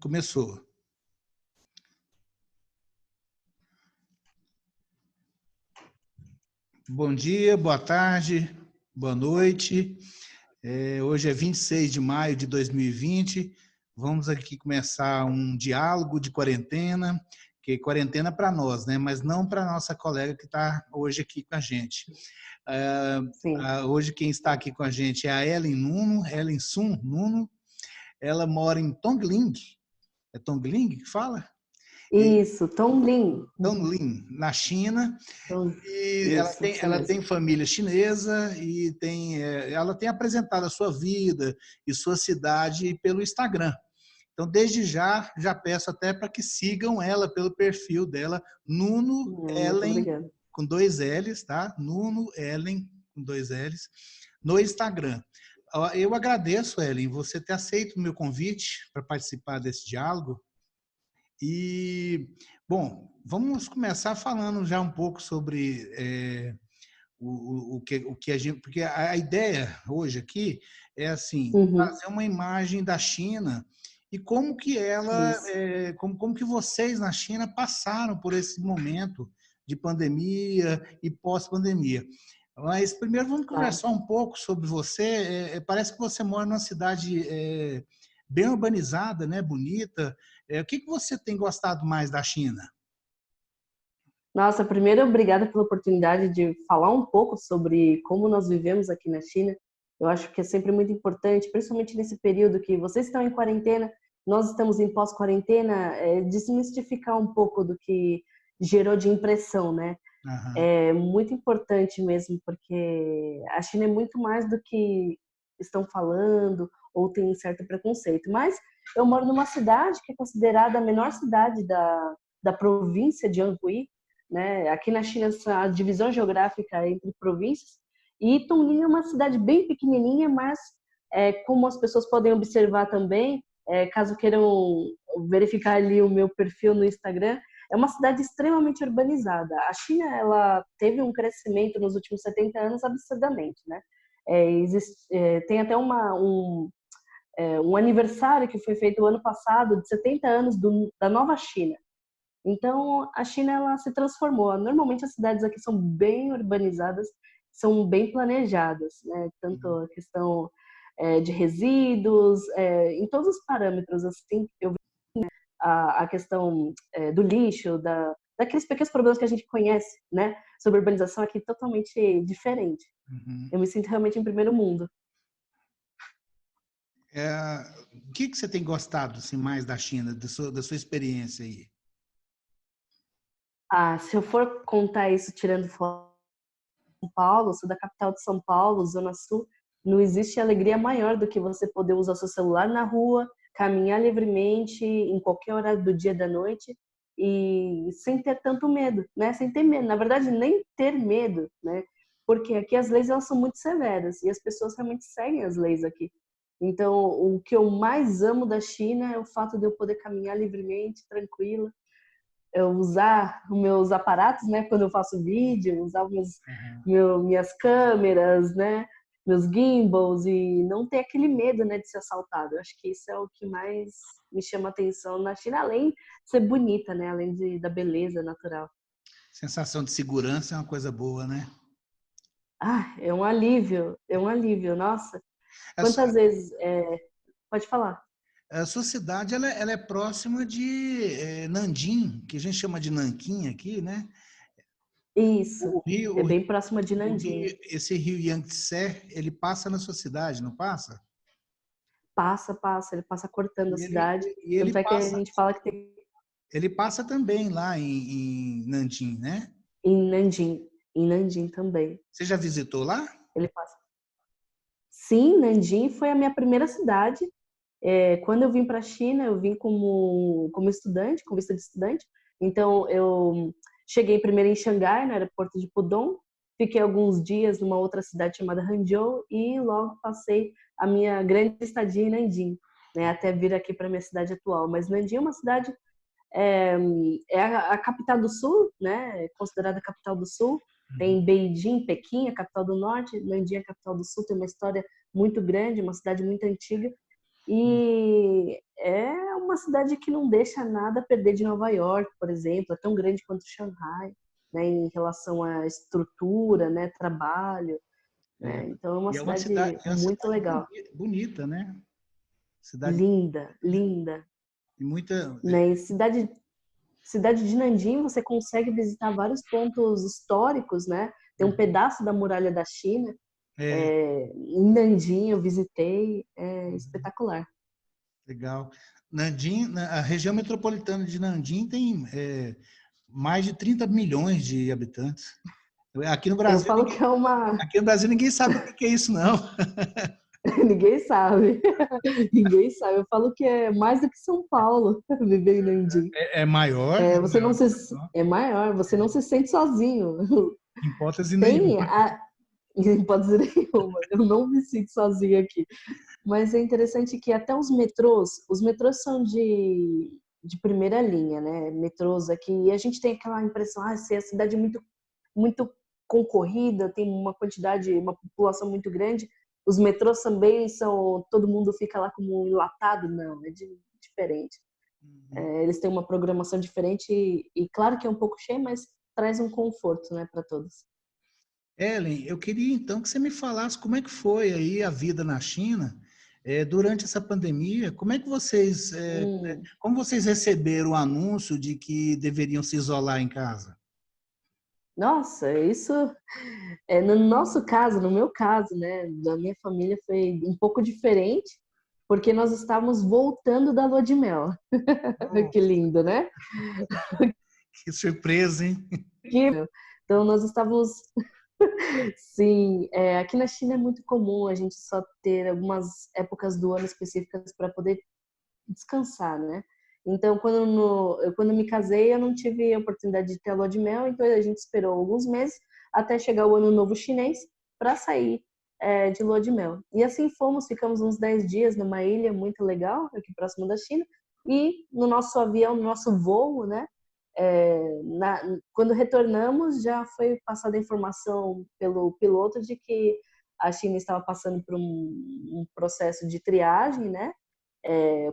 Começou. Bom dia, boa tarde, boa noite. Hoje é 26 de maio de 2020. Vamos aqui começar um diálogo de quarentena, que é quarentena para nós, né? Mas não para a nossa colega que está hoje aqui com a gente. Hoje quem está aqui com a gente é a Ellen Sun Nuno. Ela mora em Tongling. É Tongling que fala? Isso, Tongling. Tongling, na China. E Isso, ela tem família chinesa e ela tem apresentado a sua vida e sua cidade pelo Instagram. Então, desde já peço até para que sigam ela pelo perfil dela, Nuno Ellen, com 2 L's, tá? Nuno Ellen, com 2 L's, no Instagram. Eu agradeço, Ellen, você ter aceito o meu convite para participar desse diálogo. E, bom, vamos começar falando já um pouco sobre o que a gente... Porque a ideia hoje aqui é, assim, fazer uma imagem da China e como que como que vocês na China passaram por esse momento de pandemia e pós-pandemia. Mas primeiro vamos conversar um pouco sobre você. Parece que você mora numa cidade bem urbanizada, né? Bonita. O que você tem gostado mais da China? Nossa, primeiro, obrigada pela oportunidade de falar um pouco sobre como nós vivemos aqui na China. Eu acho que é sempre muito importante, principalmente nesse período que vocês estão em quarentena, nós estamos em pós-quarentena, desmistificar um pouco do que gerou de impressão, né? Uhum. É muito importante mesmo, porque a China é muito mais do que estão falando ou tem um certo preconceito. Mas eu moro numa cidade que é considerada a menor cidade da província de Anhui, né? Aqui na China, a divisão geográfica é entre províncias, e Tongling é uma cidade bem pequenininha, mas como as pessoas podem observar também, caso queiram verificar ali o meu perfil no Instagram, é uma cidade extremamente urbanizada. A China, ela teve um crescimento nos últimos 70 anos absurdamente, né? Tem até um aniversário que foi feito o ano passado de 70 anos da nova China. Então, a China, ela se transformou. Normalmente as cidades aqui são bem urbanizadas, são bem planejadas, né? Tanto a questão de resíduos, em todos os parâmetros, assim, eu vejo, né? A questão do lixo, daqueles pequenos problemas que a gente conhece, né? Sobre urbanização aqui totalmente diferente. Eu me sinto realmente em primeiro mundo. O que você tem gostado assim, mais da China, da sua experiência aí? Se eu for contar isso tirando fora de São Paulo, sou da capital de São Paulo, Zona Sul, não existe alegria maior do que você poder usar seu celular na rua, caminhar livremente em qualquer horário do dia e da noite e sem ter tanto medo, né? Sem ter medo, na verdade nem ter medo, né? Porque aqui as leis elas são muito severas e as pessoas realmente seguem as leis aqui. Então, o que eu mais amo da China é o fato de eu poder caminhar livremente, tranquila, eu usar os meus aparatos, né, quando eu faço vídeo, usar minhas câmeras, né, meus gimbals e não ter aquele medo, né, de ser assaltado. Eu acho que isso é o que mais me chama atenção na China, além de ser bonita, né, além da beleza natural. Sensação de segurança é uma coisa boa, né? É um alívio, nossa. Quantas vezes... Pode falar. A sua cidade ela é próxima de Nanjing, que a gente chama de Nanquim aqui, né? Isso, é bem próxima de Nanjing. Esse rio Yangtze, ele passa na sua cidade, não passa? Passa, ele passa cortando a cidade. Ele Tanto é que a passa, gente fala que tem... Ele passa também lá em Nanjing, né? Em Nanjing também. Você já visitou lá? Ele passa. Sim, Nanjing foi a minha primeira cidade. Quando eu vim para a China, eu vim como estudante, com vista de estudante. Então, eu cheguei primeiro em Xangai, no aeroporto de Pudong. Fiquei alguns dias numa outra cidade chamada Hangzhou e logo passei a minha grande estadia em Nanjing, né, até vir aqui para minha cidade atual. Mas Nanjing é uma cidade a capital do sul, né? É considerada a capital do sul. Tem Beijing, Pequim, a capital do norte. Nanjing, a capital do sul, tem uma história muito grande, uma cidade muito antiga. E é uma cidade que não deixa nada a perder de Nova York, por exemplo, é tão grande quanto Xangai, né, em relação à estrutura, né, trabalho, É. né? Então é uma E cidade é uma muito cidade legal, bonita, né? Cidade linda, linda, e muita. né? E cidade de Nanjing você consegue visitar vários pontos históricos, né? Tem um pedaço da muralha da China, É, em Nanjing eu visitei, é espetacular. legal. A região metropolitana de Nanjing tem mais de 30 milhões de habitantes. Aqui no Eu Brasil, falo que é uma. aqui no Brasil ninguém sabe o que é isso, não. Ninguém sabe. Ninguém sabe. Eu falo que é mais do que São Paulo viver em Nanjing. É maior, É, é você não maior. se. É maior, você não se sente sozinho. Em hipótese Tem nenhuma. a. Não pode dizer nenhuma, eu não me sinto sozinha aqui. Mas é interessante que até os metrôs são de primeira linha, né? Metrôs aqui, e a gente tem aquela impressão, se a cidade é muito concorrida, tem uma quantidade, uma população muito grande, os metrôs também são, todo mundo fica lá como enlatado, não, diferente. Uhum. Eles têm uma programação diferente e claro que é um pouco cheio, mas traz um conforto, né, para todos. Ellen, eu queria então que você me falasse como é que foi aí a vida na China durante essa pandemia. Como vocês receberam o anúncio de que deveriam se isolar em casa? Nossa, isso no nosso caso, no meu caso, né, da minha família foi um pouco diferente, porque nós estávamos voltando da lua de mel. Oh, Que lindo, né? que surpresa, hein? Então nós estávamos. Sim, aqui na China é muito comum a gente só ter algumas épocas do ano específicas para poder descansar, né? Então, quando me casei, eu não tive a oportunidade de ter a lua de mel, então a gente esperou alguns meses até chegar o ano novo chinês para sair de lua de mel. E assim fomos, ficamos uns 10 dias numa ilha muito legal, aqui próximo da China, e no nosso avião, no nosso voo, né? Quando retornamos, já foi passada a informação pelo piloto de que a China estava passando por um processo de triagem, né?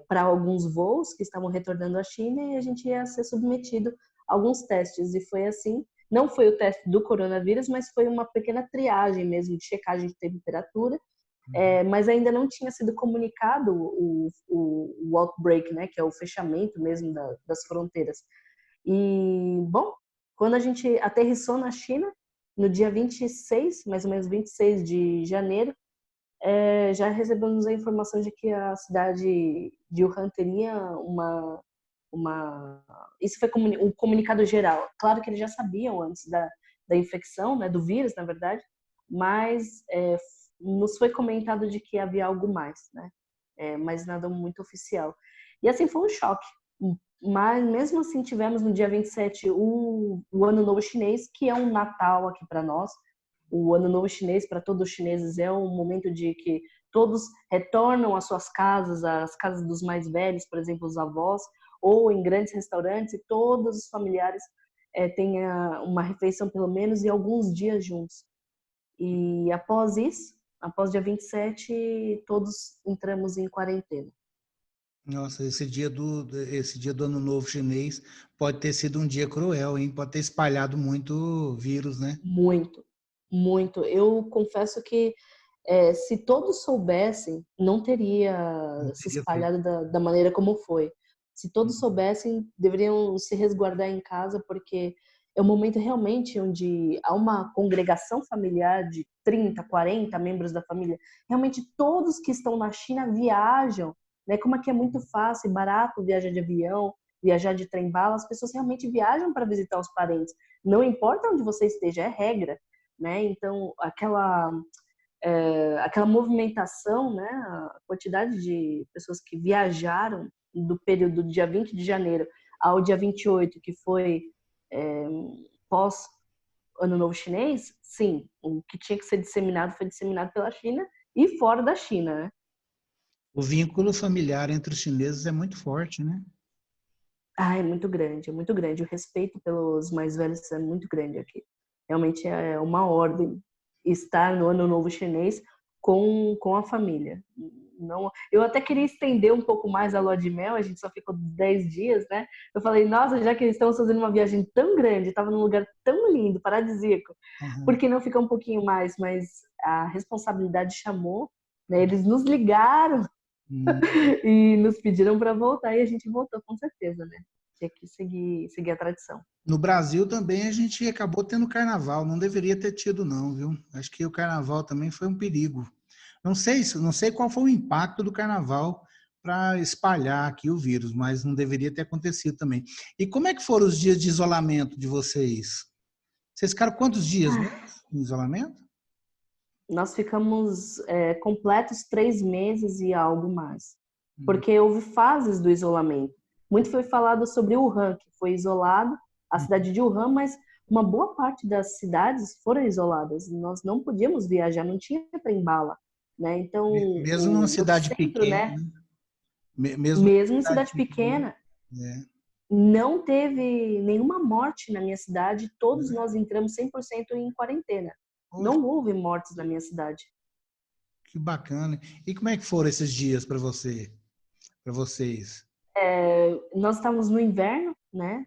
Para alguns voos que estavam retornando à China e a gente ia ser submetido a alguns testes. E foi assim, não foi o teste do coronavírus, mas foi uma pequena triagem mesmo, de checagem de temperatura, mas ainda não tinha sido comunicado o outbreak, né, que é o fechamento mesmo das fronteiras. E, bom, quando a gente aterrissou na China, no dia 26, mais ou menos 26 de janeiro, já recebemos a informação de que a cidade de Wuhan teria uma... Isso foi um comunicado geral. Claro que eles já sabiam antes da infecção, né, do vírus, na verdade, mas nos foi comentado de que havia algo mais, né? Mas nada muito oficial. E assim foi um choque. Mas mesmo assim tivemos no dia 27 o Ano Novo Chinês, que é um Natal aqui para nós. O Ano Novo Chinês, para todos os chineses, é um momento de que todos retornam às suas casas, às casas dos mais velhos, por exemplo, os avós, ou em grandes restaurantes, e todos os familiares têm uma refeição pelo menos e alguns dias juntos. E após isso, após dia 27, todos entramos em quarentena. Nossa, esse dia do Ano Novo Chinês pode ter sido um dia cruel, hein? Pode ter espalhado muito vírus, né? Muito, muito. Eu confesso que se todos soubessem, não teria Não se teria feito. espalhado da maneira como foi. Se todos soubessem, deveriam se resguardar em casa, porque é um momento realmente onde há uma congregação familiar de 30, 40 membros da família. Realmente todos que estão na China viajam, né? Como aqui é muito fácil e barato viajar de avião, viajar de trem-bala, as pessoas realmente viajam para visitar os parentes. Não importa onde você esteja, é regra, né? Então, aquela movimentação, né, a quantidade de pessoas que viajaram do período do dia 20 de janeiro ao dia 28, que foi é, pós Ano Novo Chinês, sim, o que tinha que ser disseminado foi disseminado pela China e fora da China, né? O vínculo familiar entre os chineses é muito forte, né? É muito grande, é muito grande. O respeito pelos mais velhos é muito grande aqui. Realmente é uma ordem estar no Ano Novo Chinês com a família. não. Eu até queria estender um pouco mais a lua de mel, a gente só ficou 10 dias, né? Eu falei, nossa, já que estamos fazendo uma viagem tão grande, estava num lugar tão lindo, paradisíaco, por Uhum. que não ficar um pouquinho mais? Mas a responsabilidade chamou, né? Eles nos ligaram Hum. e nos pediram para voltar e a gente voltou com certeza, né? Tinha que seguir a tradição. No Brasil também a gente acabou tendo carnaval, não deveria ter tido não, viu? Acho que o carnaval também foi um perigo. Não sei qual foi o impacto do carnaval para espalhar aqui o vírus, mas não deveria ter acontecido também. E como é que foram os dias de isolamento de vocês? Vocês ficaram quantos dias mesmo em isolamento? Nós ficamos completos 3 meses e algo mais, Hum, porque houve fases do isolamento. Muito foi falado sobre Wuhan, que foi isolado, a hum. cidade de Wuhan, mas uma boa parte das cidades foram isoladas. Nós não podíamos viajar, não tinha trem-bala, né? Então, Mesmo numa o cidade centro, pequena, né? mesmo numa Mesmo em cidade cidade pequena, pequena, né? não teve nenhuma morte na minha cidade. Todos nós entramos 100% em quarentena. Poxa, Não houve mortes na minha cidade. que bacana. E como é que foram esses dias para você, para vocês? Nós estávamos no inverno, né?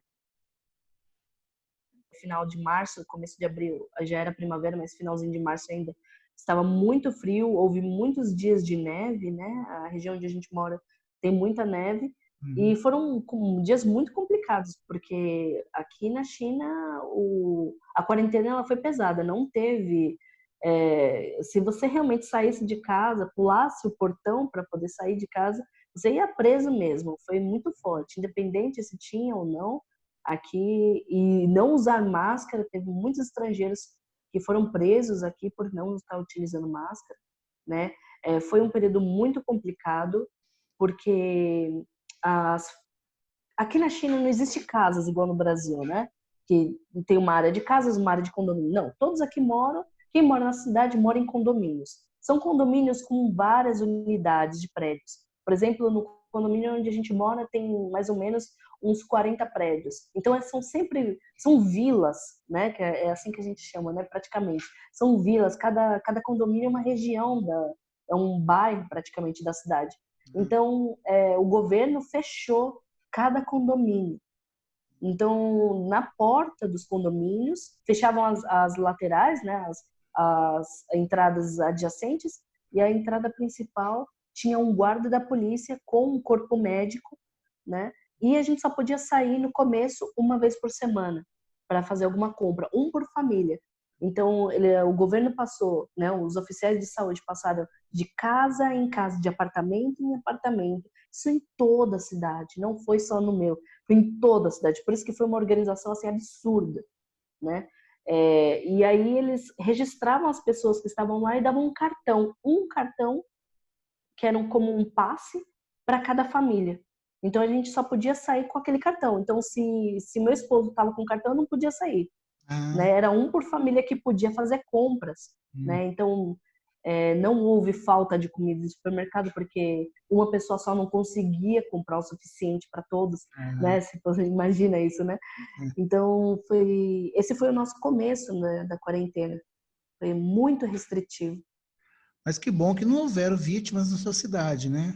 Final de março, começo de abril, já era primavera, mas finalzinho de março ainda estava muito frio, houve muitos dias de neve, né? A região onde a gente mora tem muita neve Uhum. e foram dias muito complicados, porque aqui na China a quarentena ela foi pesada, não teve se você realmente saísse de casa, pulasse o portão para poder sair de casa, você ia preso mesmo. Foi muito forte, independente se tinha ou não aqui, e não usar máscara. Teve muitos estrangeiros que foram presos aqui por não estar utilizando máscara, né? Foi um período muito complicado, porque as, aqui na China não existe casas igual no Brasil, né? Que tem uma área de casas, uma área de condomínio. Não, todos aqui moram, quem mora na cidade mora em condomínios. São condomínios com várias unidades de prédios. Por exemplo, no condomínio onde a gente mora tem mais ou menos uns 40 prédios. Então são vilas, né? Que é assim que a gente chama, né? Praticamente são vilas. Cada condomínio é uma região é um bairro praticamente da cidade. Então o governo fechou cada condomínio. Então, na porta dos condomínios, fechavam as laterais, né, as entradas adjacentes, e a entrada principal tinha um guarda da polícia com um corpo médico, né? E a gente só podia sair no começo uma vez por semana para fazer alguma compra, um por família. Então, o governo passou, né, os oficiais de saúde passaram de casa em casa, de apartamento em apartamento, isso em toda a cidade, não foi só no meu, foi em toda a cidade. Por isso que foi uma organização assim absurda, né? E aí eles registravam as pessoas que estavam lá e davam um cartão que era como um passe para cada família. Então a gente só podia sair com aquele cartão. Então se meu esposo estava com o cartão, eu não podia sair, Ah, né? Era um por família que podia fazer compras, hum, né? Então não houve falta de comida no supermercado porque uma pessoa só não conseguia comprar o suficiente para todos, ah, né? Se você imagina isso, né? ah. Então esse foi o nosso começo, né, da quarentena. Foi muito restritivo. Mas que bom que não houveram vítimas na sua cidade, né?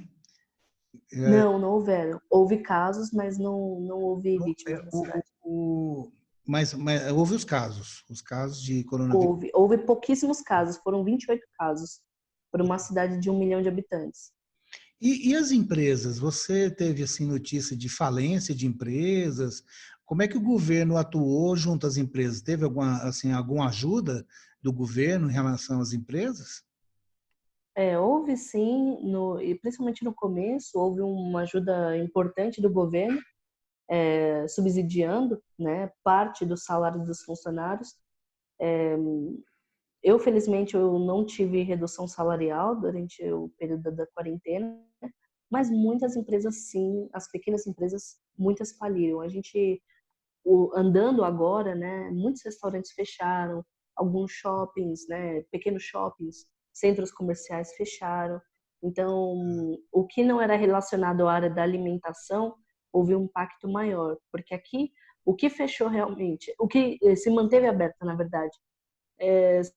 É, Não houveram. Houve casos, mas não houve não- vítimas na o, cidade. mas houve os casos de coronavírus. Houve pouquíssimos casos, foram 28 casos por uma cidade de 1 milhão de habitantes. E as empresas? Você teve assim notícia de falência de empresas? Como é que o governo atuou junto às empresas? Teve alguma ajuda do governo em relação às empresas? Houve sim, e principalmente no começo, houve uma ajuda importante do governo, subsidiando, né, parte do salário dos funcionários. Eu, felizmente, eu não tive redução salarial durante o período da quarentena, mas muitas empresas sim, as pequenas empresas, muitas faliram. A gente, andando agora, né, muitos restaurantes fecharam, alguns shoppings, né, pequenos shoppings, centros comerciais fecharam. Então, o que não era relacionado à área da alimentação, houve um impacto maior, porque aqui o que fechou realmente, o que se manteve aberto, na verdade,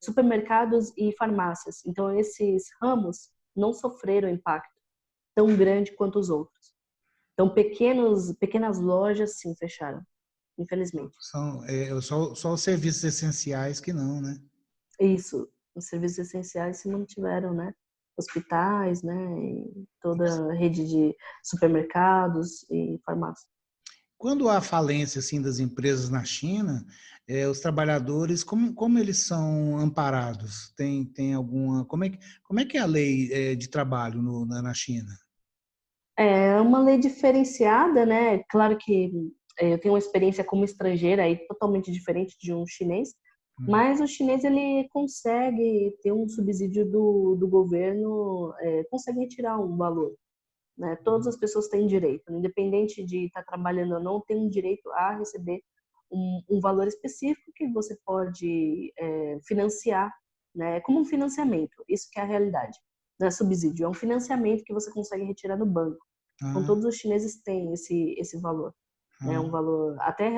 supermercados e farmácias. Então, esses ramos não sofreram impacto tão grande quanto os outros. Então, pequenas lojas, sim, fecharam, infelizmente. São só os serviços essenciais que não, né? Isso, os serviços essenciais se mantiveram, né? Hospitais, né? E toda a rede de supermercados e farmácias. Quando há falência assim das empresas na China, os trabalhadores, como eles são amparados? Tem alguma, como é que é a lei de trabalho na China? É uma lei diferenciada, né? Claro que eu tenho uma experiência como estrangeira aí totalmente diferente de um chinês, Hum. mas o chinês ele consegue ter um subsídio do governo, consegue retirar um valor, né? Todas as pessoas têm direito, independente de estar trabalhando ou não, tem um direito a receber um valor específico que você pode financiar, né? É como um financiamento, isso que é a realidade. Não é subsídio, é um financiamento que você consegue retirar do banco. Então, Ah, todos os chineses têm esse valor, né? Um ah, valor até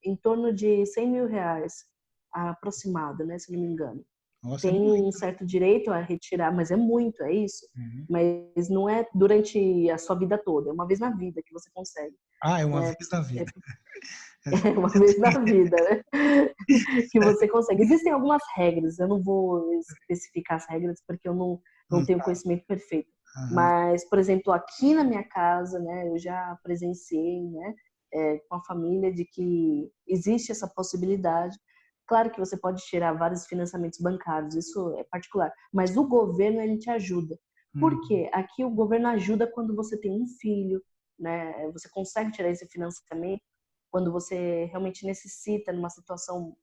em torno de 100 mil reais aproximado, né? Se não me engano. nossa, é Tem um muito. certo direito a retirar, mas é muito, é isso. Uhum. Mas não é durante a sua vida toda, é uma vez na vida que você consegue, Ah, é uma né? vez na É vida. é uma vez na vida, né? Que você consegue. Existem algumas regras, eu não vou especificar as regras porque eu não Não tenho sabe. conhecimento perfeito. Aham. Mas, por exemplo, aqui na minha casa, né, eu já presenciei, né, com a família de que existe essa possibilidade. Claro que você pode tirar vários financiamentos bancários, isso é particular, mas o governo ele te ajuda. Por Hum. quê? Aqui o governo ajuda quando você tem um filho, né? Você consegue tirar esse financiamento quando você realmente necessita numa situação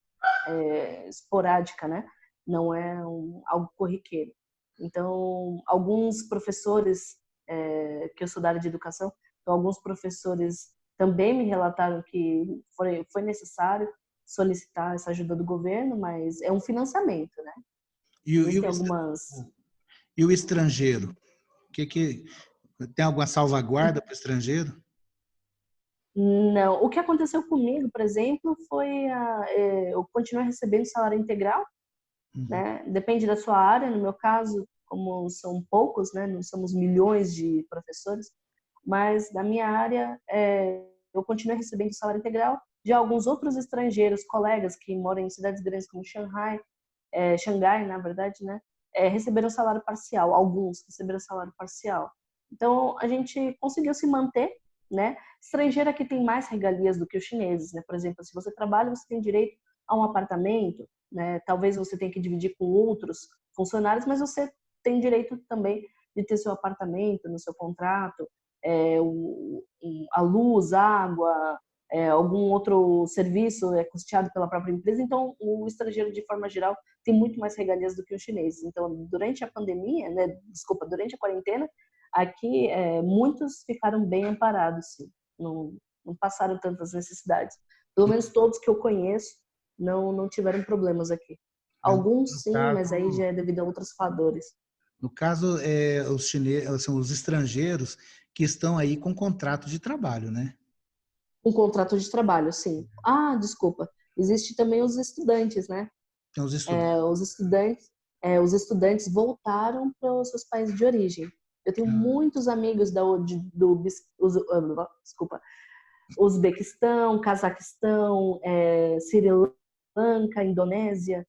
esporádica, né? Não é algo corriqueiro. Então, alguns professores, que eu sou da área de educação, então alguns professores também me relataram que foi necessário solicitar essa ajuda do governo, mas é um financiamento, né? E, o- e, o, Existem estra- algumas. e o estrangeiro? Que tem alguma salvaguarda para o estrangeiro? Não, o que aconteceu comigo, por exemplo, foi eu continuei recebendo salário integral, Uhum. né? Depende da sua área, no meu caso, como são poucos, né? Não somos milhões de professores, mas na minha área eu continuo recebendo salário integral de alguns outros estrangeiros, colegas que moram em cidades grandes como Xangai, na verdade, né? Receberam salário parcial, alguns receberam salário parcial. Então a gente conseguiu se manter, né? Estrangeira que tem mais regalias do que os chineses, né? Por exemplo, se você trabalha, você tem direito a um apartamento, né? Talvez você tenha que dividir com outros funcionários, mas você tem direito também de ter seu apartamento no seu contrato, a luz, a água, algum outro serviço é custeado pela própria empresa. Então, o estrangeiro, de forma geral, tem muito mais regalias do que os chineses. Então, durante a pandemia, né? Desculpa, durante a quarentena, aqui muitos ficaram bem amparados, sim. Não passaram tantas necessidades. Pelo menos todos que eu conheço não tiveram problemas aqui. Mas Alguns no sim, mas aí caso, já é devido a outros fatores. no caso os chineses, são os estrangeiros que estão aí com contrato de trabalho, né? Um contrato de trabalho, sim. Ah, desculpa. Existe também os estudantes, né? Tem os estudantes. Os estudantes, os estudantes voltaram para os seus países de origem. Eu tenho muitos amigos desculpa, Uzbequistão, Cazaquistão, Sri Lanka, Indonésia,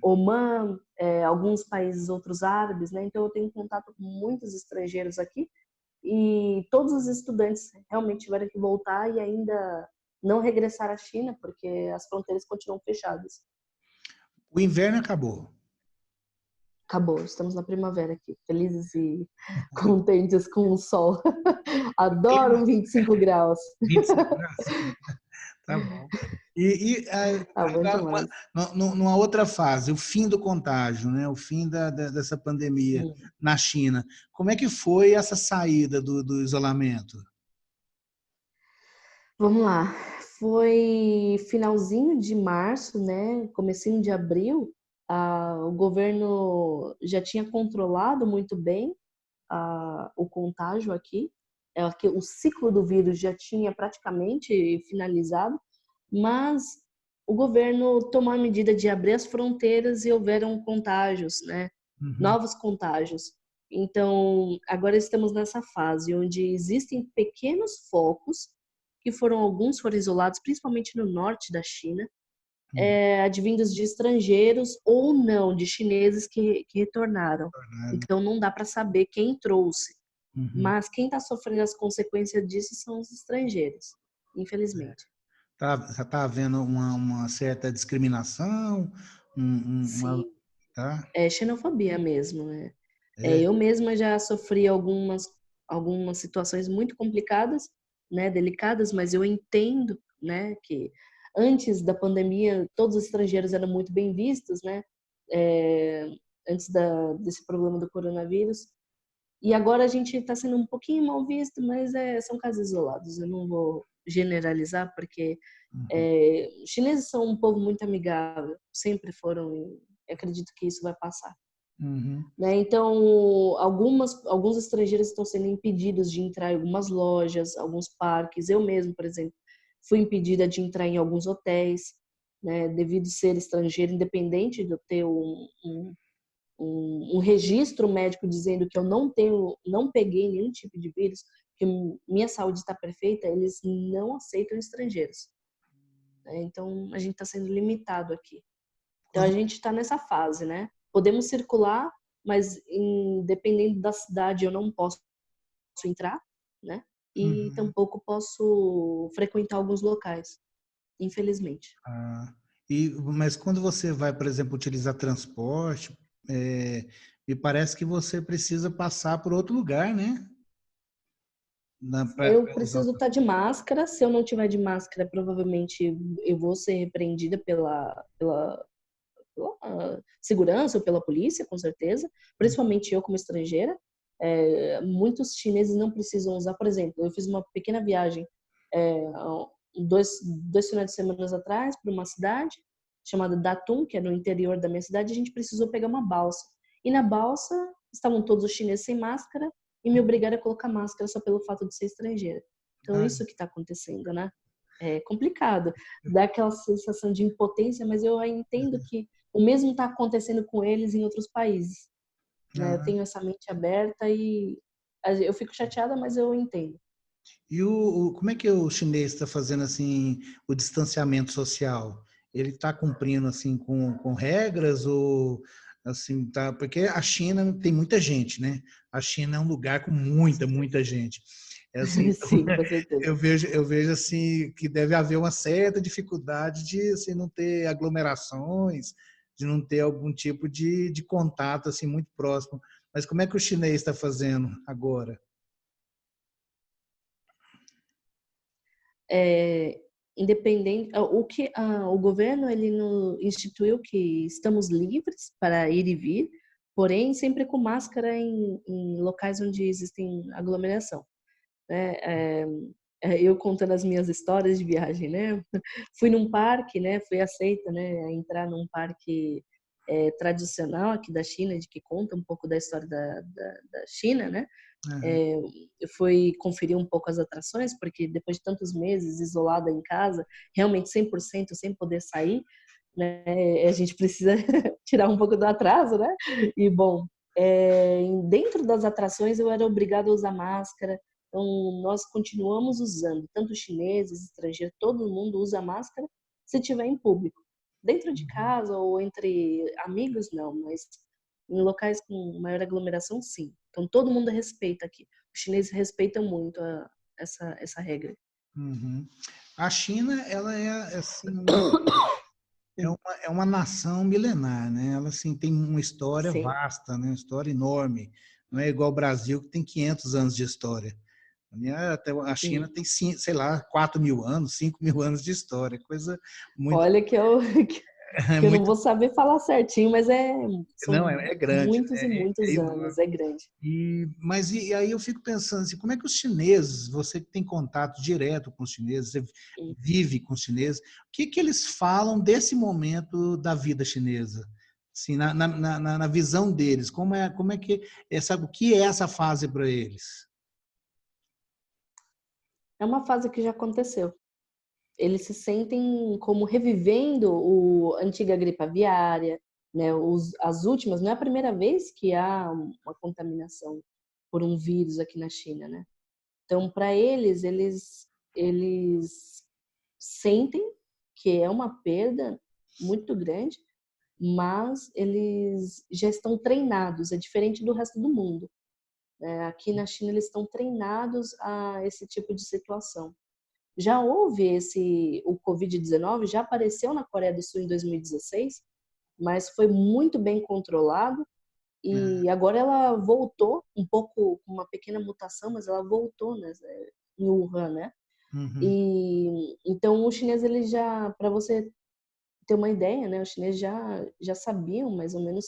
Omã, alguns países outros árabes, né? Então eu tenho contato com muitos estrangeiros aqui e todos os estudantes realmente tiveram que voltar e ainda não regressar à China porque as fronteiras continuam fechadas. O inverno acabou. Acabou, estamos na primavera aqui, felizes e contentes com o sol. Adoro 25 graus. 25 graus? Tá bom. Tá bom Agora, demais. numa outra fase, o fim do contágio, né? O fim dessa pandemia na China. Como é que foi essa saída do isolamento? Vamos lá. Foi finalzinho de março, né? Comecinho de abril. O governo já tinha controlado muito bem o contágio aqui. O ciclo do vírus já tinha praticamente finalizado, mas o governo tomou a medida de abrir as fronteiras e houveram contágios, né? Uhum. novos contágios. Então, agora estamos nessa fase onde existem pequenos focos, que alguns foram isolados, principalmente no norte da China, Uhum. advindos de estrangeiros ou não, de chineses que retornaram. Tornado. Então, não dá para saber quem trouxe. Uhum. Mas quem está sofrendo as consequências disso são os estrangeiros, infelizmente. Já está havendo uma certa discriminação, Sim, tá? é xenofobia mesmo, né? É. Eu mesma já sofri algumas situações muito complicadas, né, delicadas, mas eu entendo, né, que antes da pandemia todos os estrangeiros eram muito bem vistos, né, é, antes desse problema do coronavírus. E agora a gente está sendo um pouquinho mal visto, mas são casos isolados. Eu não vou generalizar, porque Uhum. chineses são um povo muito amigável, sempre foram, e acredito que isso vai passar. Uhum. Né? Então, alguns estrangeiros estão sendo impedidos de entrar em algumas lojas, alguns parques. Eu mesmo, por exemplo, fui impedida de entrar em alguns hotéis, né, devido a ser estrangeiro, independente de eu ter um registro médico dizendo que eu não peguei nenhum tipo de vírus, que minha saúde está perfeita, eles não aceitam estrangeiros. Né? Então, a gente está sendo limitado aqui. Então, a Quando- gente está nessa fase, né? Podemos circular, mas dependendo da cidade eu não posso entrar, né? E Uhum. tampouco posso frequentar alguns locais, infelizmente. Ah, mas quando você vai, por exemplo, utilizar transporte, me parece que você precisa passar por outro lugar, né? Para Eu preciso estar de máscara. Se eu não tiver de máscara, provavelmente eu vou ser repreendida pela segurança ou pela polícia, com certeza. Principalmente eu como estrangeira. Muitos chineses não precisam usar. Por exemplo, eu fiz uma pequena viagem há dois finais de semana atrás para uma cidade chamada Datun, que é no interior da minha cidade. A gente precisou pegar uma balsa. E na balsa estavam todos os chineses sem máscara e me obrigaram a colocar máscara só pelo fato de ser estrangeira. Então, Ah, isso que está acontecendo, né? É complicado. Dá aquela sensação de impotência, mas eu entendo que o mesmo está acontecendo com eles em outros países. Né? Eu ah. tenho essa mente aberta e eu fico chateada, mas eu entendo. E como é que o chinês está fazendo assim o distanciamento social? Ele está cumprindo assim com regras ou assim tá? Porque a China tem muita gente, né? A China é um lugar com muita gente. É assim, então, Sim, com certeza. eu vejo assim que deve haver uma certa dificuldade de assim, não ter aglomerações, de não ter algum tipo de contato assim muito próximo. Mas como é que o chinês está fazendo agora? É, independente, o governo ele instituiu que estamos livres para ir e vir, porém sempre com máscara em locais onde existem aglomeração. Né? Eu contando as minhas histórias de viagem, né? Fui num parque, né? Fui aceita, né? A entrar num parque tradicional aqui da China, de que conta um pouco da história da China, né? Aham. Eu fui conferir um pouco as atrações, porque depois de tantos meses isolada em casa, realmente 100% sem poder sair, né? A gente precisa tirar um pouco do atraso, né? E bom, dentro das atrações eu era obrigada a usar máscara. Então nós continuamos usando, tanto chineses, estrangeiros, todo mundo usa máscara se tiver em público. Dentro de Uhum. casa ou entre amigos não, mas em locais com maior aglomeração sim. Então todo mundo respeita aqui. Os chineses respeitam muito essa regra. Uhum. A China, ela é assim, é uma nação milenar, né? Ela assim tem uma história Sim. vasta, né? Uma história enorme. Não é igual o Brasil que tem 500 anos de história. Até a China Sim. tem, sei lá, 4.000 anos, 5.000 anos de história, coisa muito, Olha que eu é que eu não muito, vou saber falar certinho, mas não, são é grande, muitos né? e É muitos anos, enorme. é grande. Mas aí eu fico pensando assim, como é que os chineses, você que tem contato direto com os chineses, você vive com os chineses, o que que eles falam desse momento da vida chinesa? Assim, na visão deles, como é que, sabe, o que é essa fase para eles? É uma fase que já aconteceu. Eles se sentem como revivendo a antiga gripe aviária, né? As últimas, não é a primeira vez que há uma contaminação por um vírus aqui na China, né? Então, para eles sentem que é uma perda muito grande, mas eles já estão treinados, é diferente do resto do mundo. Aqui na China, eles estão treinados a esse tipo de situação. Já houve o Covid-19, já apareceu na Coreia do Sul em 2016, mas foi muito bem controlado e agora ela voltou, um pouco com uma pequena mutação, mas ela voltou, né, em Wuhan, né? Uhum. E então os chineses, eles já, para você ter uma ideia, né, os chineses já sabiam mais ou menos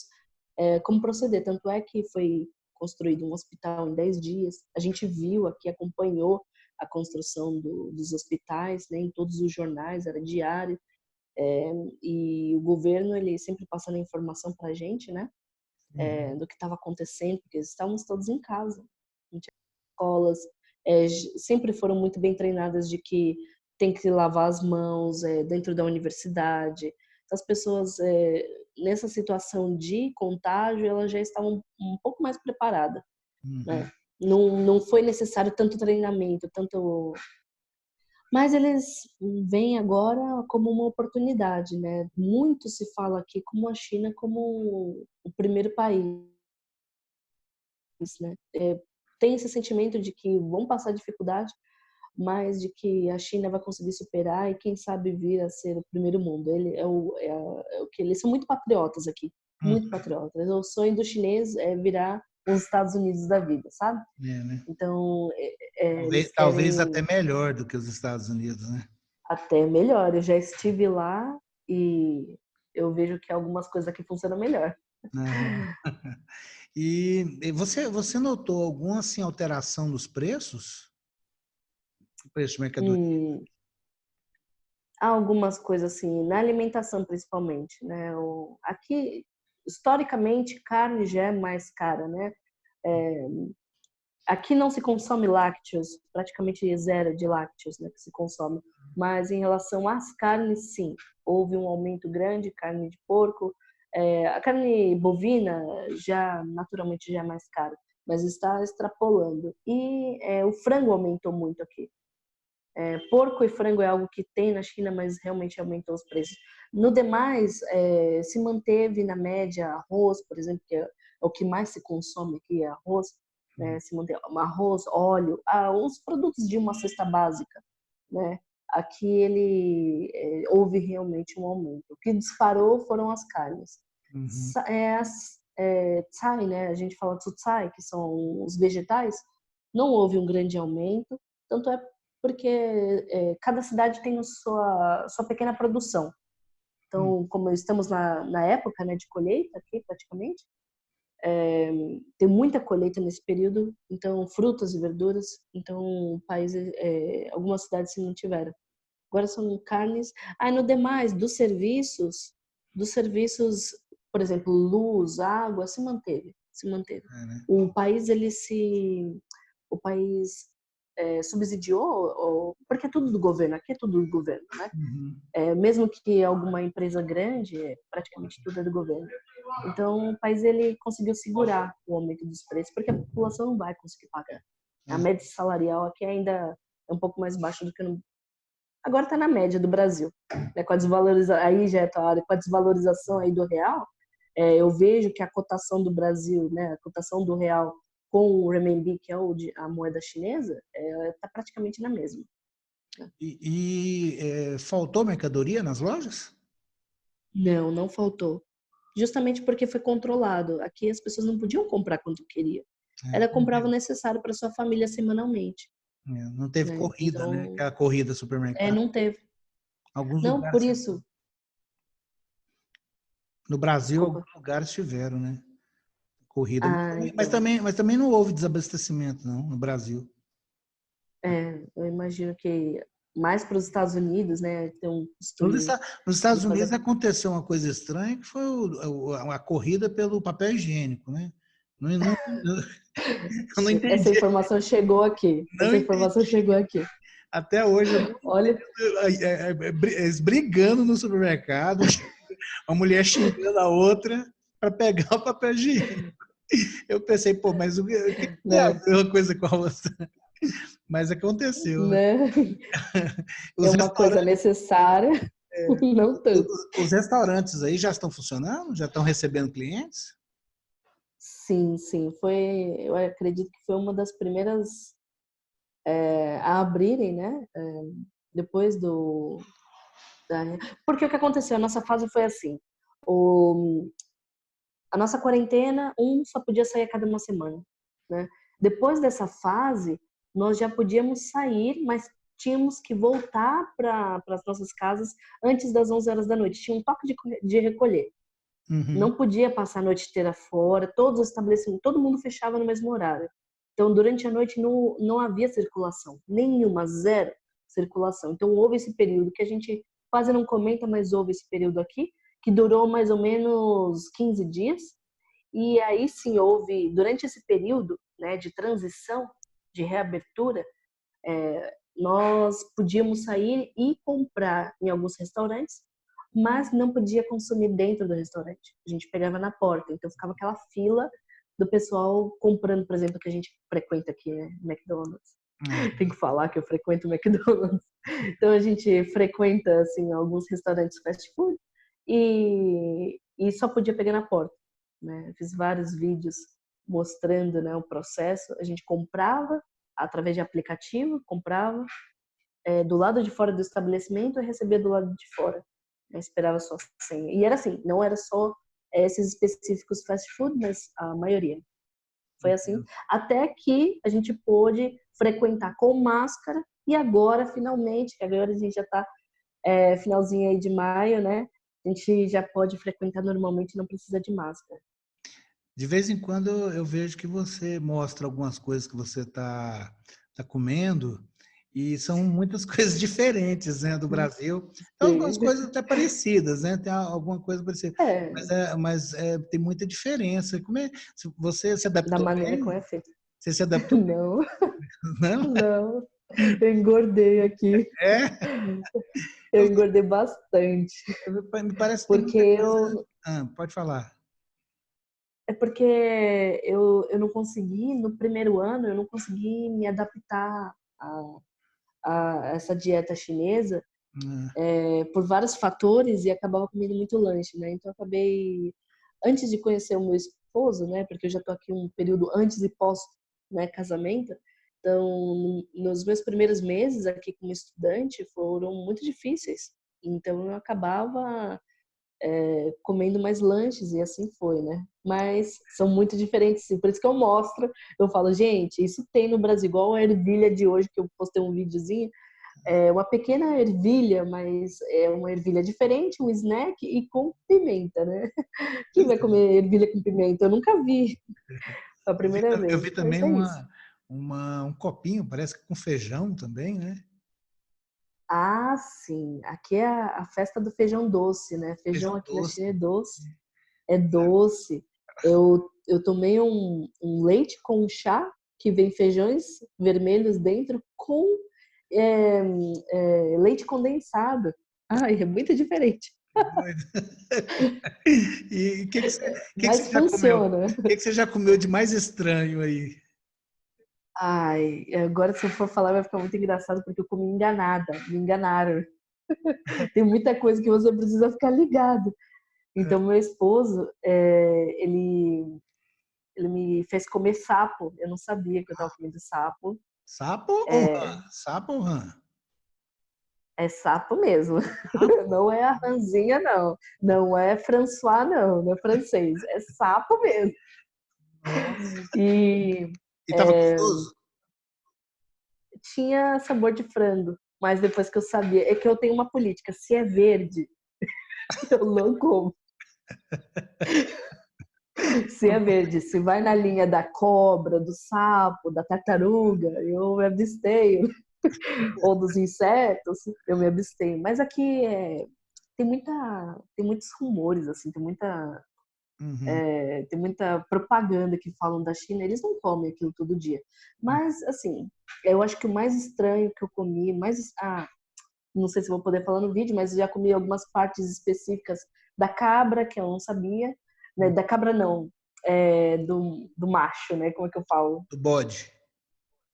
como proceder. Tanto é que foi construído um hospital em 10 dias. A gente viu aqui, acompanhou a construção dos hospitais, né, em todos os jornais, era diário. E o governo, ele sempre passando a informação para a gente, né, Uhum. do que estava acontecendo, porque estávamos todos em casa. Não tinha escolas, sempre foram muito bem treinadas de que tem que lavar as mãos dentro da universidade. Então, as pessoas, nessa situação de contágio, elas já estavam um pouco mais preparadas, Uhum. né? Não foi necessário tanto treinamento, tanto. Mas eles veem agora como uma oportunidade, né? Muito se fala aqui como a China como o primeiro país, né? Tem esse sentimento de que vão passar dificuldade, mas de que a China vai conseguir superar e quem sabe vir a ser o primeiro mundo. Ele é o que eles são muito patriotas aqui, Uhum. muito patriotas. O sonho do chinês é virar os Estados Unidos da vida, sabe? Né? Então Talvez, eles talvez até querem melhor do que os Estados Unidos, né? até melhor. Eu já estive lá e eu vejo que algumas coisas aqui funcionam melhor. Aham. E você notou alguma assim, alteração nos preços? O preço de mercadoria? Hum, há algumas coisas assim, na alimentação principalmente, né? Aqui, historicamente, carne já é mais cara, né? É, aqui não se consome lácteos, praticamente zero de lácteos, né, que se consome. Mas em relação às carnes, sim, houve um aumento grande, carne de porco. A carne bovina já naturalmente já é mais cara, mas está extrapolando. E o frango aumentou muito aqui. Porco e frango é algo que tem na China, mas realmente aumentou os preços. No demais, se manteve na média arroz, por exemplo, que é o que mais se consome aqui, é arroz, né? Se manteve arroz, óleo, os produtos de uma cesta básica, né? Aqui houve realmente um aumento. O que disparou foram as carnes. Uhum. Tsai, né? A gente fala tsutsai, que são os vegetais, não houve um grande aumento, tanto é porque cada cidade tem a sua pequena produção. Uhum. Então, como estamos na época, né, de colheita aqui, praticamente, tem muita colheita nesse período, então frutas e verduras, então algumas cidades se mantiveram. Agora são carnes. No demais, dos serviços, por exemplo, luz, água, se manteve, se manteve. É, né? O país subsidiou, porque é tudo do governo, aqui é tudo do governo, né? Uhum. Mesmo que alguma empresa grande, praticamente tudo é do governo. Então, o país ele conseguiu segurar o aumento dos preços, porque a população não vai conseguir pagar. A É. média salarial aqui ainda é um pouco mais baixa do que no. Agora está na média do Brasil, né? Com a desvalorização, aí já é tua área, com a desvalorização aí do real, eu vejo que a cotação do Brasil, né, a cotação do real com o renminbi, que é a moeda chinesa, está praticamente na mesma. Faltou mercadoria nas lojas? Não, não faltou. Justamente porque foi controlado. Aqui as pessoas não podiam comprar quanto queria. Ela Não comprava o necessário para sua família semanalmente, não teve né? corrida, né? Então, Aquela corrida supermercado. não teve. Alguns Não, por lugares, isso, no Brasil, desculpa. alguns lugares tiveram, né? Corrida. Então, Mas também não houve desabastecimento, não, no Brasil. eu imagino que mais para os Estados Unidos, né, tem um Nos costume nos de Estados Unidos fazer. aconteceu uma coisa estranha, que foi a corrida pelo papel higiênico, né? Eu não Essa entendi, informação chegou aqui. não Essa entendi. informação chegou aqui. Até hoje eu não Olha, entendo. Eles brigando no supermercado. uma mulher xingando a outra para pegar o papel higiênico. Eu pensei, pô, mas o que tem a Né? ver uma coisa com a outra? Mas aconteceu, né? Né? É Os uma coisa restaurantes, necessária, não tanto. os restaurantes aí já estão funcionando? Já estão recebendo clientes? Sim, sim. Eu acredito que foi uma das primeiras a abrirem, né? Depois da... Porque o que aconteceu? A nossa fase foi assim. O, a nossa quarentena, só podia sair a cada uma semana, né? Depois dessa fase, nós já podíamos sair, mas tínhamos que voltar para as nossas casas antes das 11 horas da noite. Tinha um toque de recolher. Uhum. Não podia passar a noite inteira fora, todos os estabelecimentos, todo mundo fechava no mesmo horário. Então, durante a noite não havia circulação, nenhuma, zero circulação. Então, houve esse período que a gente quase não comenta, mas houve esse período aqui, que durou mais ou menos 15 dias. E aí sim houve, durante esse período, né, de transição, de reabertura, nós podíamos sair e comprar em alguns restaurantes, mas não podia consumir dentro do restaurante. A gente pegava na porta, então ficava aquela fila do pessoal comprando, por exemplo, que a gente frequenta aqui, né, McDonald's. Tem que falar que eu frequento o McDonald's. Então a gente frequenta assim alguns restaurantes fast food e só podia pegar na porta, né? Eu fiz vários vídeos mostrando, né, o processo. A gente comprava através de aplicativo, comprava do lado de fora do estabelecimento e recebia do lado de fora. Eu esperava só senha. E era assim, não era só esses específicos fast food, mas a maioria. Foi assim, até que a gente pôde frequentar com máscara e agora, finalmente, que agora a gente já está finalzinho aí de maio, né? A gente já pode frequentar normalmente, não precisa de máscara. De vez em quando eu vejo que você mostra algumas coisas que você tá comendo e são muitas coisas diferentes, né, do Brasil. Então, algumas Sim. coisas até parecidas, né? Tem alguma coisa parecida, É, mas tem muita diferença. Você se da adaptou maneira como bem? é feito. Você se adaptou bem? Não, Não? não. Eu engordei aqui. É? Eu Eu, engordei bastante. me parece que tem Porque muita coisa. eu Ah, pode falar. É porque eu não consegui, no primeiro ano, eu não consegui me adaptar a essa dieta chinesa Ah, por vários fatores e acabava comendo muito lanche, né? Então, eu acabei, antes de conhecer o meu esposo, né? Porque eu já tô aqui um período antes e pós, né, casamento. Então, nos meus primeiros meses aqui como estudante foram muito difíceis. Então, eu acabava comendo mais lanches e assim foi, né? Mas são muito diferentes, sim. Por isso que eu mostro, eu falo, gente, isso tem no Brasil, igual a ervilha de hoje, que eu postei um videozinho, é uma pequena ervilha, mas é uma ervilha diferente, um snack e com pimenta, né? Quem vai comer ervilha com pimenta? Eu nunca vi, foi a primeira eu vez, vi mas também é isso. um copinho, parece que com feijão também, né? Ah, sim, aqui é a festa do feijão doce, né? Feijão Feijão aqui na China doce. é doce. Eu tomei um leite com chá que vem feijões vermelhos dentro com é, leite condensado. Ai, é muito diferente, Doido. E o que você mas já comeu? O funciona. que você já comeu de mais estranho aí? Ai, agora se eu for falar vai ficar muito engraçado porque eu comi enganada, me enganaram. Tem muita coisa que você precisa ficar ligado. Então, meu esposo, ele me fez comer sapo. Eu não sabia que eu estava comendo sapo. Sapo ou rã? Sapo ou rã? É sapo mesmo. Sapo? Não é a ranzinha, não. Não é François, não. Não é francês. É sapo mesmo. Nossa. E E tava gostoso? tinha sabor de frango. Mas depois que eu sabia... É que eu tenho uma política. Se é verde, eu não como. Se é verde. Se vai na linha da cobra, do sapo, da tartaruga, eu me abstenho. Ou dos insetos, eu me abstenho. Mas aqui tem muitos rumores, assim, Uhum. tem muita propaganda que falam da China, eles não comem aquilo todo dia. Mas, assim, eu acho que o mais estranho que eu comi, não sei se vou poder falar no vídeo, mas já comi algumas partes específicas da cabra, que eu não sabia, né? Da cabra não, do macho, né? Como é que eu falo? Do bode.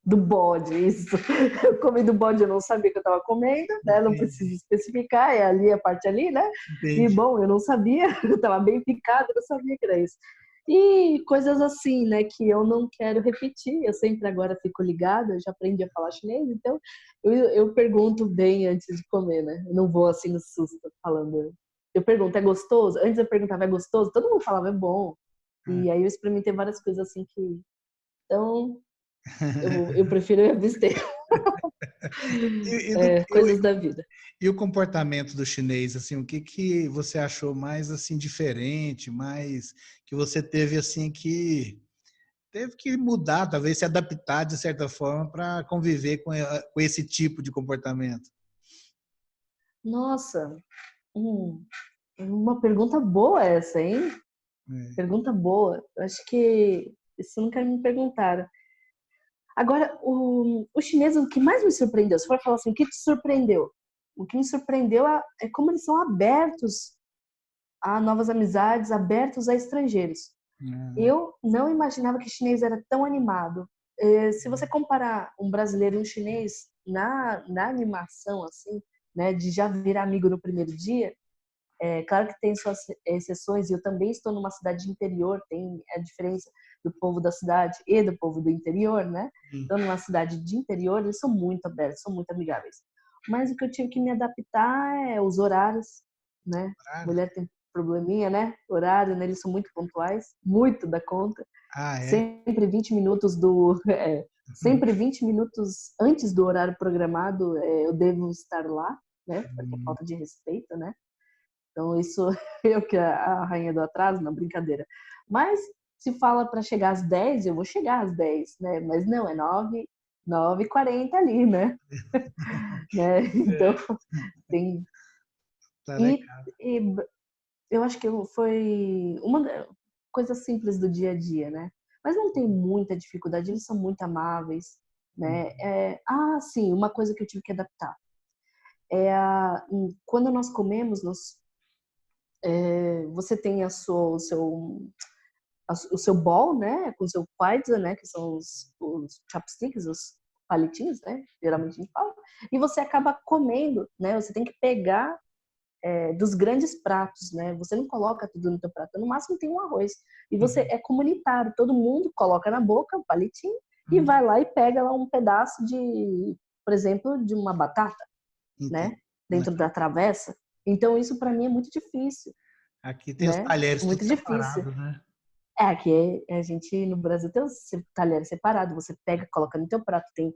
Do bode, isso. Eu comi do bode, eu não sabia que eu estava comendo, né? Não preciso Entendi, especificar, é ali a parte ali, né? E entendi. bom, eu não sabia, eu estava bem picada, eu não sabia que era isso. E coisas assim, né, que eu não quero repetir. Eu sempre agora fico ligada, eu já aprendi a falar chinês, então eu pergunto bem antes de comer, né? Eu não vou assim no susto falando. Eu pergunto, é gostoso? Antes eu perguntava, é gostoso? Todo mundo falava, é bom. Ah. E aí eu experimentei várias coisas assim que. Então, eu prefiro me abster. E, e do- É, e o coisas da vida. e o comportamento do chinês, assim, o que que você achou mais assim diferente, mais que você teve assim que teve que mudar, talvez se adaptar de certa forma para conviver com esse tipo de comportamento? Nossa, uma pergunta boa essa, hein? É. Pergunta boa. Eu acho que isso nunca me perguntaram. Agora, o chinês, o que mais me surpreendeu, se for falar assim, o que te surpreendeu? O que me surpreendeu é como eles são abertos a novas amizades, abertos a estrangeiros. Ah, Eu não imaginava que o chinês era tão animado. Se você comparar um brasileiro e um chinês na animação, assim, né, de já virar amigo no primeiro dia, é claro que tem suas exceções, e eu também estou numa cidade de interior, tem a diferença do povo da cidade e do povo do interior, né? sim. Então, numa cidade de interior, eles são muito abertos, são muito amigáveis. Mas o que eu tive que me adaptar é os horários, né? Claro. Mulher tem probleminha, né? Horário, né? Eles são muito pontuais, muito da conta. Ah, é? Sempre 20 minutos sempre 20 minutos antes do horário programado, eu devo estar lá, né? Porque é Hum. falta de respeito, né? Então, isso eu que a rainha do atraso, não, brincadeira. Mas se fala para chegar às 10, eu vou chegar às 10, né? Mas não, é 9h40 ali, né? Né? Então, tem. Tá E, legal. e eu acho que foi uma coisa simples do dia a dia, né? Mas não tem muita dificuldade, eles são muito amáveis, né? Sim, uma coisa que eu tive que adaptar. Quando nós comemos, você tem o seu bowl, né, com o seu paisa, né, que são os chopsticks, os palitinhos, né, geralmente a gente fala, e você acaba comendo, né, você tem que pegar dos grandes pratos, né, você não coloca tudo no teu prato, no máximo tem um arroz, e você Uhum. é comunitário, todo mundo coloca na boca o palitinho e Uhum. vai lá e pega lá um pedaço por exemplo, de uma batata, né, Entendi. dentro da travessa. Então isso para mim é muito difícil, Aqui tem os né, talheres tudo muito difícil. separado, né? Aqui a gente no Brasil tem os talheres separados, você pega, coloca no teu prato, tem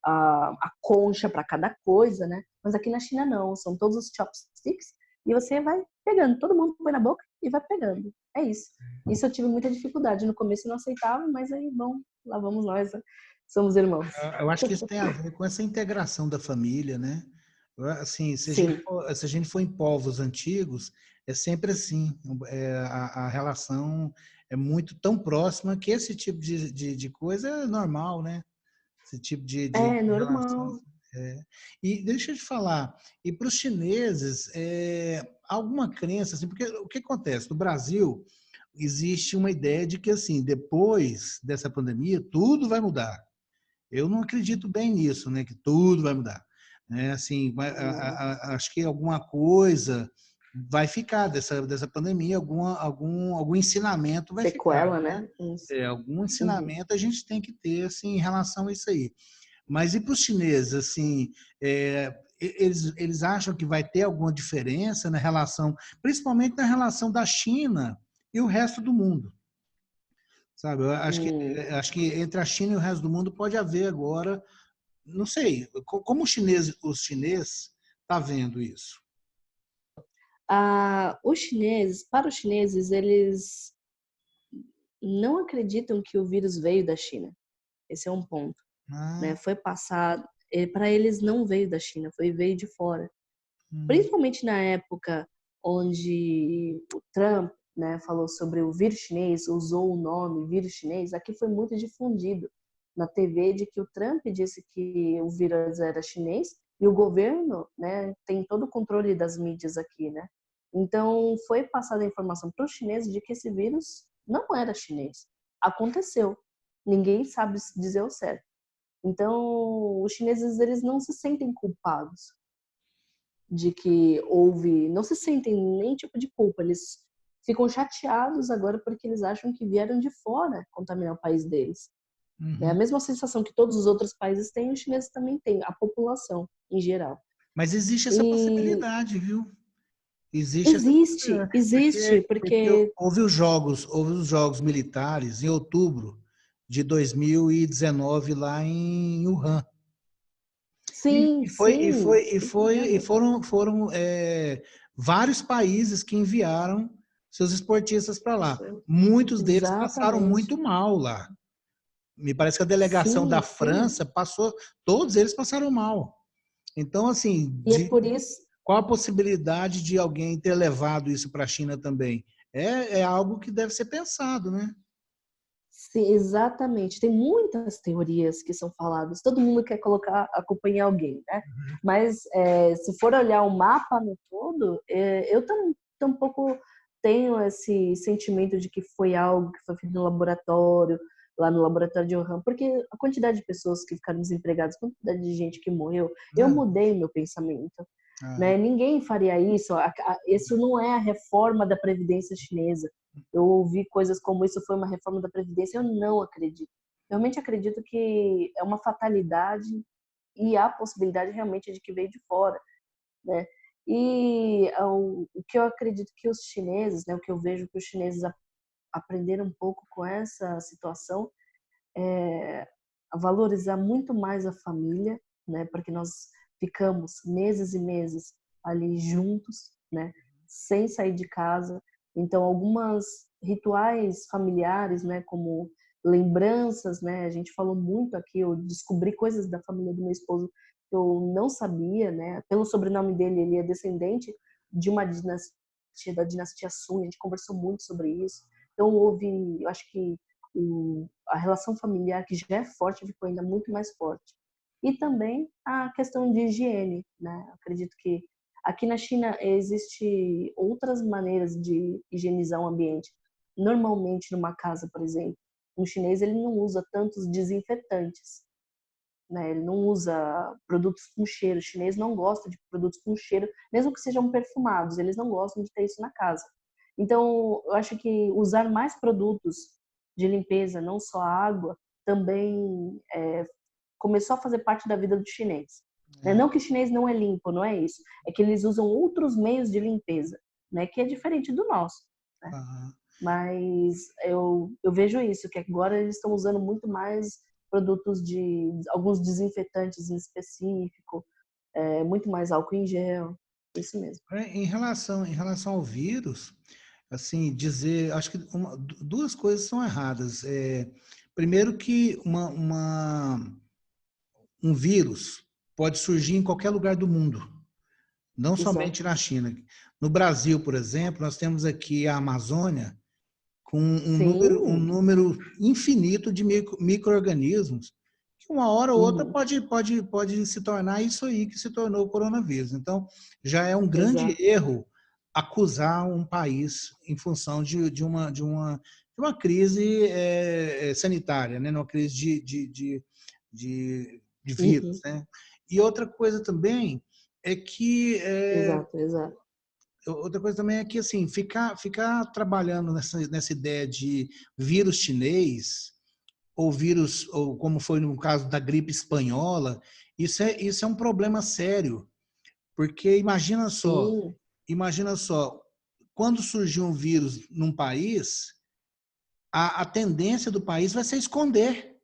a concha para cada coisa, né? Mas aqui na China não, são todos os chopsticks e você vai pegando, todo mundo põe na boca e vai pegando. É isso. Isso eu tive muita dificuldade. No começo eu não aceitava, mas aí, bom, lá vamos nós, né? Somos irmãos. Eu acho que isso tem a ver com essa integração da família, né? Assim, Sim. se a gente for em povos antigos, é sempre assim. A relação é muito tão próxima que esse tipo de coisa é normal, né? Esse tipo É de relação. normal. É. E deixa eu te falar, e para os chineses, alguma crença, assim, porque o que acontece? No Brasil, existe uma ideia de que, assim, depois dessa pandemia, tudo vai mudar. Eu não acredito bem nisso, né? Que tudo vai mudar, né? Assim, Não. acho que alguma coisa vai ficar dessa pandemia, algum ensinamento vai ficar, Sequela, né? né? Isso. Algum Uhum. ensinamento a gente tem que ter assim em relação a isso aí. Mas e para os chineses, assim, eles acham que vai ter alguma diferença na relação, principalmente na relação da China e o resto do mundo? Sabe, eu Hum. acho que entre a China e o resto do mundo pode haver agora, não sei, como o chinês está vendo isso? Para os chineses, eles não acreditam que o vírus veio da China. Esse é um ponto, né? Ah, Foi passado, para eles não veio da China, veio de fora. hum, Principalmente na época onde o Trump, né, falou sobre o vírus chinês, usou o nome vírus chinês, aqui foi muito difundido na TV de que o Trump disse que o vírus era chinês e o governo, né, tem todo o controle das mídias aqui, né? Então, foi passada a informação para os chineses de que esse vírus não era chinês. Aconteceu. Ninguém sabe dizer o certo. Então, os chineses, eles não se sentem culpados de que houve, não se sentem nem tipo de culpa, eles ficam chateados agora porque eles acham que vieram de fora contaminar o país deles. É a Uhum. mesma sensação que todos os outros países têm, os chineses também têm, a população em geral. Mas existe essa E possibilidade, viu? Existe essa possibilidade. existe, Porque porque houve os jogos militares em outubro de 2019 lá em Wuhan. sim, sim, Foram vários países que enviaram seus esportistas para lá. isso, Muitos deles passaram exatamente. muito mal lá. Me parece que a delegação da Sim, sim. França passou, todos eles passaram mal. Então, assim, E é por isso, qual a possibilidade de alguém ter levado isso para a China também? É algo que deve ser pensado, né? sim, exatamente. Tem muitas teorias que são faladas. Todo mundo quer colocar a culpa em alguém, né? Mas se for olhar o mapa no todo, eu tampouco tenho esse sentimento de que foi algo que foi feito no laboratório, lá no laboratório de Wuhan, porque a quantidade de pessoas que ficaram desempregadas, a quantidade de gente que morreu, eu Ah, mudei meu pensamento. ah, Né? Ninguém faria isso. Isso não é a reforma da Previdência chinesa. Eu ouvi coisas como isso foi uma reforma da Previdência. Eu não acredito. Realmente acredito que é uma fatalidade e há possibilidade realmente de que veio de fora, né? E o que eu acredito que os chineses, né, o que eu vejo que os chineses aprenderam um pouco com essa situação é a valorizar muito mais a família, né? Porque nós ficamos meses e meses ali juntos, né? Sem sair de casa. Então, algumas rituais familiares, né? Como lembranças, né? A gente falou muito aqui, eu descobri coisas da família do meu esposo que eu não sabia, né? Pelo sobrenome dele, ele é descendente de uma dinastia, da dinastia Sung, a gente conversou muito sobre isso. Então, houve, eu acho que a relação familiar, que já é forte, ficou ainda muito mais forte. E também a questão de higiene, né? Acredito que aqui na China existe outras maneiras de higienizar o ambiente. Normalmente, numa casa, por exemplo, um chinês ele não usa tantos desinfetantes, né? Ele não usa produtos com cheiro. O chinês não gosta de produtos com cheiro, mesmo que sejam perfumados, eles não gostam de ter isso na casa. Então, eu acho que usar mais produtos de limpeza, não só a água, também começou a fazer parte da vida do chinês. Né? é, Não que o chinês não é limpo, não é isso. É que eles usam outros meios de limpeza, né? Que é diferente do nosso. Né? aham. Mas eu vejo isso, que agora eles estão usando muito mais produtos de alguns desinfetantes em específico, muito mais álcool em gel, isso mesmo. Em relação ao vírus, assim, dizer, acho que duas coisas são erradas. Primeiro que um vírus pode surgir em qualquer lugar do mundo, não somente Exato. na China. No Brasil, por exemplo, nós temos aqui a Amazônia com um Sim. número infinito de micro-organismos que uma hora ou outra Uhum. pode se tornar isso aí que se tornou o coronavírus. Então, já é um grande Exato. erro acusar um país em função de uma crise sanitária, né? Uma crise de vírus. Uhum. Né? E outra coisa também é que Exato, exato. outra coisa também é que assim ficar trabalhando nessa ideia de vírus chinês ou vírus ou como foi no caso da gripe espanhola, isso é um problema sério, porque Sim, imagina só, quando surgiu um vírus num país, a tendência do país vai ser esconder,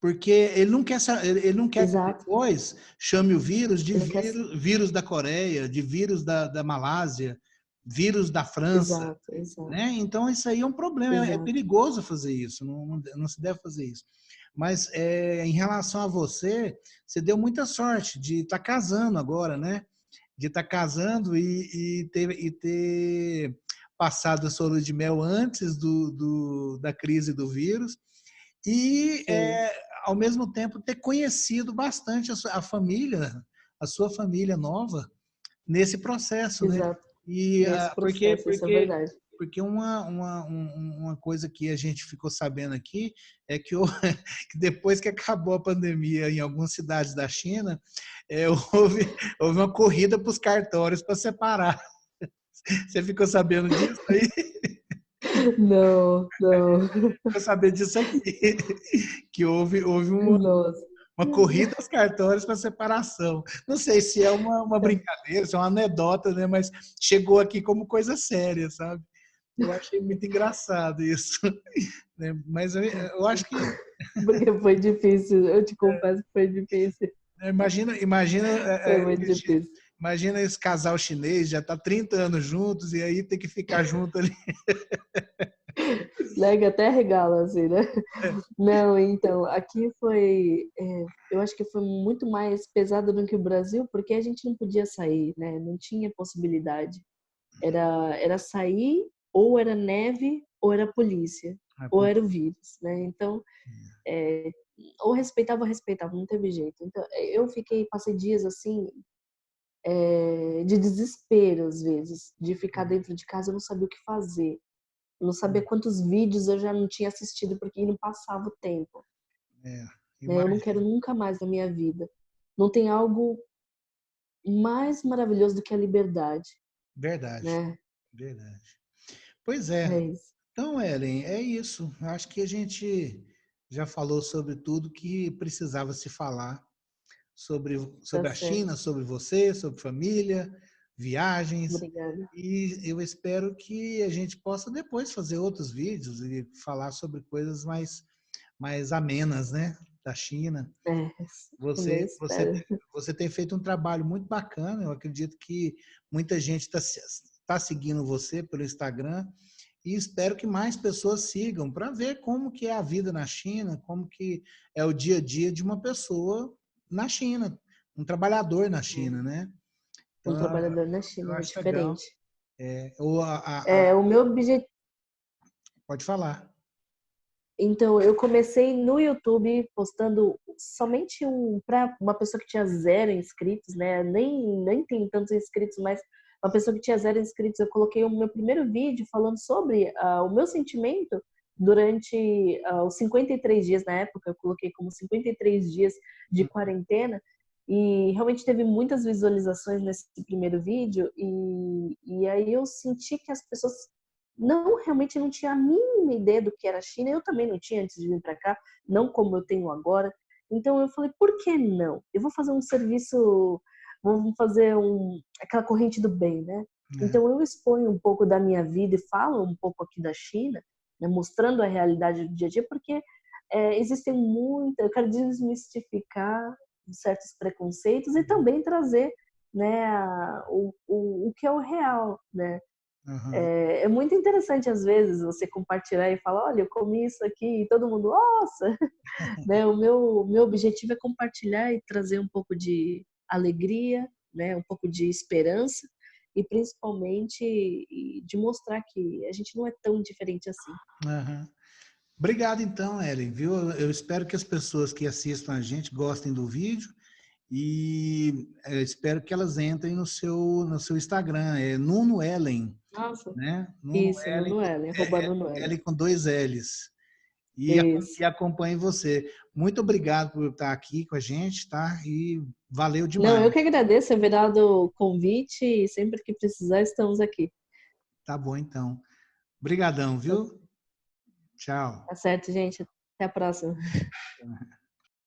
porque ele não quer que exato. depois chame o vírus de Ele quer. vírus da Coreia, de vírus da Malásia, vírus da França, Exato, exato, né? Então isso aí é um problema, é exato. perigoso fazer isso, não se deve fazer isso. Mas em relação a você, você deu muita sorte de estar casando agora, né? De estar casando e ter passado a sua lua de mel antes da crise do vírus e, Sim, ao mesmo tempo, ter conhecido bastante a sua família nova nesse processo, né? exato. E nesse porque, processo, isso é porque, verdade. porque uma coisa que a gente ficou sabendo aqui é que, que depois que acabou a pandemia em algumas cidades da China, houve uma corrida para os cartórios para separar. Você ficou sabendo disso aí? Não, não. Ficou sabendo disso aqui, que houve Nossa. uma corrida aos cartórios para separação. Não sei se é uma brincadeira, se é uma anedota, né? Mas chegou aqui como coisa séria, sabe? Eu achei muito engraçado isso, né? Mas eu acho que Porque foi difícil, eu te confesso que foi difícil. Foi muito difícil. imagina esse casal chinês, já está 30 anos juntos e aí tem que ficar junto ali. Lega até regala, assim, né? Não, então, aqui foi, eu acho que foi muito mais pesado do que o Brasil, porque a gente não podia sair, né? Não tinha possibilidade. Era sair, ou era neve, ou era polícia, ou era o vírus, né? Então, ou respeitava, não teve jeito. Então, passei dias assim, de desespero às vezes, de ficar dentro de casa, eu não sabia o que fazer. Eu não sabia quantos vídeos eu já não tinha assistido porque não passava o tempo. É, Né? Eu não quero nunca mais na minha vida. Não tem algo mais maravilhoso do que a liberdade, verdade, né? verdade. Pois É é. isso. Então, Ellen, é isso. Acho que a gente já falou sobre tudo que precisava se falar sobre, Tá sobre a certo. China, sobre você, sobre família, viagens. Obrigada. E eu espero que a gente possa depois fazer outros vídeos e falar sobre coisas mais amenas, né? Da China. É, também Você, você, espero. você tem feito um trabalho muito bacana. Eu acredito que muita gente está seguindo você pelo Instagram e espero que mais pessoas sigam para ver como que é a vida na China, como que é o dia a dia de uma pessoa na China, um trabalhador na China, né? Um Então, trabalhador na eu China é acho legal. diferente. Ou O meu objetivo. pode falar. Então, eu comecei no YouTube postando somente para uma pessoa que tinha 0 inscritos, né? Nem tem tantos inscritos, mas uma pessoa que tinha 0 inscritos, eu coloquei o meu primeiro vídeo falando sobre o meu sentimento durante os 53 dias, na época, eu coloquei como 53 dias de quarentena, e realmente teve muitas visualizações nesse primeiro vídeo, e aí eu senti que as pessoas realmente não tinha a mínima ideia do que era a China. Eu também não tinha antes de vir para cá, não como eu tenho agora. Então eu falei, por que não? Eu vou fazer um serviço, vamos fazer aquela corrente do bem, né? Né? Então eu exponho um pouco da minha vida e falo um pouco aqui da China, né, mostrando a realidade do dia a dia, porque existem eu quero desmistificar certos preconceitos e também trazer, né, o que é o real, né? Uhum. É muito interessante, às vezes, você compartilhar e falar, olha, eu comi isso aqui, e todo mundo, nossa! Né? O meu objetivo é compartilhar e trazer um pouco de alegria, né? Um pouco de esperança e, principalmente, de mostrar que a gente não é tão diferente assim. Uhum. Obrigado então, Ellen, viu? Eu espero que as pessoas que assistam a gente gostem do vídeo e espero que elas entrem no seu Instagram, é Nuno Ellen, Nossa, né? Nuno isso, Ellen, Nuno Ellen, arroba Nuno Ellen. Ellen com 2 L's. E Isso. acompanhe você. Muito obrigado por estar aqui com a gente, tá? E valeu Não, demais. eu que agradeço, Everaldo, o convite e sempre que precisar estamos aqui. Tá bom, então. Obrigadão, Tá viu? Tchau. certo, gente. Até a próxima.